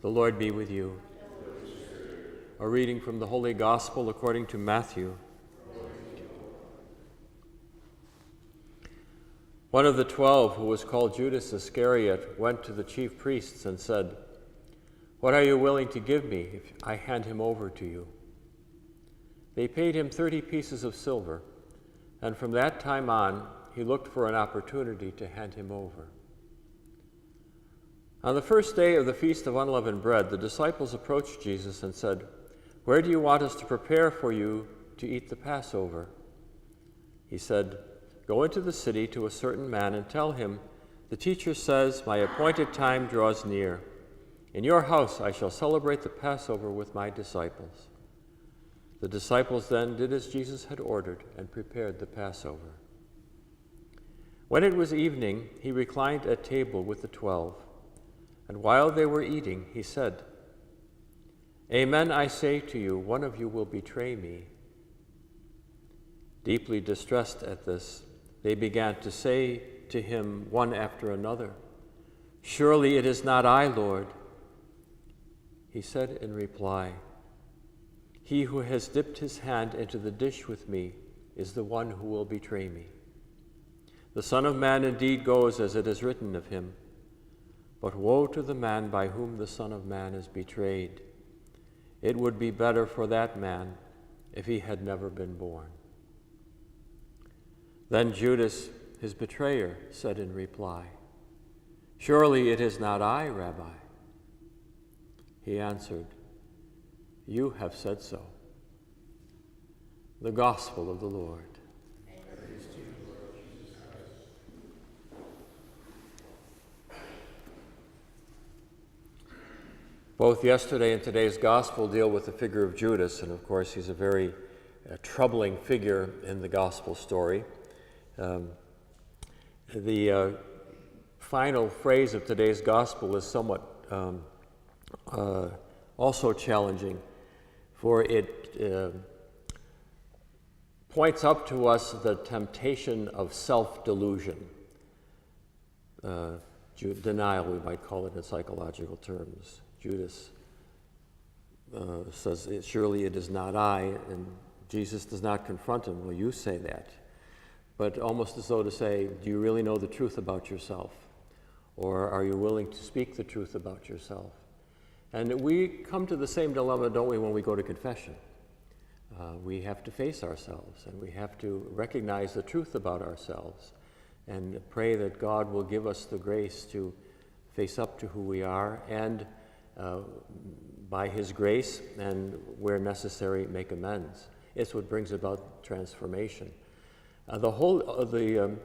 The Lord be with you. A reading from the Holy Gospel according to Matthew. One of the 12, who was called Judas Iscariot, went to the chief priests and said, "What are you willing to give me if I hand him over to you?" They paid him 30 pieces of silver, and from that time on, he looked for an opportunity to hand him over. On the first day of the Feast of Unleavened Bread, the disciples approached Jesus and said, "Where do you want us to prepare for you to eat the Passover?" He said, "Go into the city to a certain man and tell him, 'The teacher says, my appointed time draws near. In your house I shall celebrate the Passover with my disciples.'" The disciples then did as Jesus had ordered and prepared the Passover. When it was evening, he reclined at table with the 12. And while they were eating, he said, "Amen, I say to you, one of you will betray me." Deeply distressed at this, they began to say to him one after another, "Surely it is not I, Lord." He said in reply, "He who has dipped his hand into the dish with me is the one who will betray me. The Son of Man indeed goes as it is written of him, but woe to the man by whom the Son of Man is betrayed. It would be better for that man if he had never been born." Then Judas, his betrayer, said in reply, "Surely it is not I, Rabbi." He answered, "You have said so." The Gospel of the Lord. Praise to you, Lord Jesus Christ. Both yesterday and today's Gospel deal with the figure of Judas, and of course he's a very troubling figure in the Gospel story. The final phrase of today's Gospel is somewhat also challenging, for it points up to us the temptation of self-delusion. Denial, we might call it in psychological terms. Judas says, "Surely it is not I," and Jesus does not confront him. "Well, you say that." But almost as though to say, do you really know the truth about yourself? Or are you willing to speak the truth about yourself? And we come to the same dilemma, don't we, when we go to confession? We have to face ourselves, and we have to recognize the truth about ourselves and pray that God will give us the grace to face up to who we are, and by His grace, and where necessary, make amends. It's what brings about transformation. The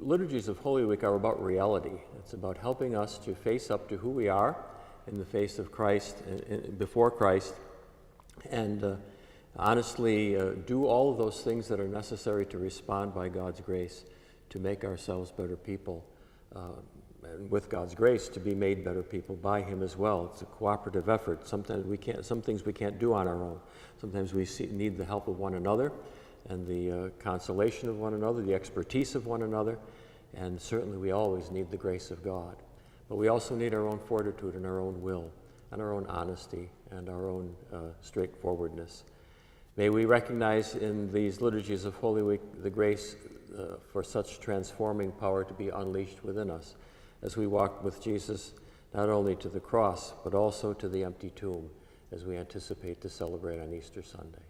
liturgies of Holy Week are about reality. It's about helping us to face up to who we are in the face of Christ, before Christ, and honestly do all of those things that are necessary to respond by God's grace to make ourselves better people, and with God's grace to be made better people by Him as well. It's a cooperative effort. Sometimes some things we can't do on our own. Sometimes we need the help of one another, and the consolation of one another, the expertise of one another, and certainly we always need the grace of God. But we also need our own fortitude and our own will, and our own honesty, and our own straightforwardness. May we recognize in these liturgies of Holy Week the grace for such transforming power to be unleashed within us as we walk with Jesus not only to the cross, but also to the empty tomb as we anticipate to celebrate on Easter Sunday.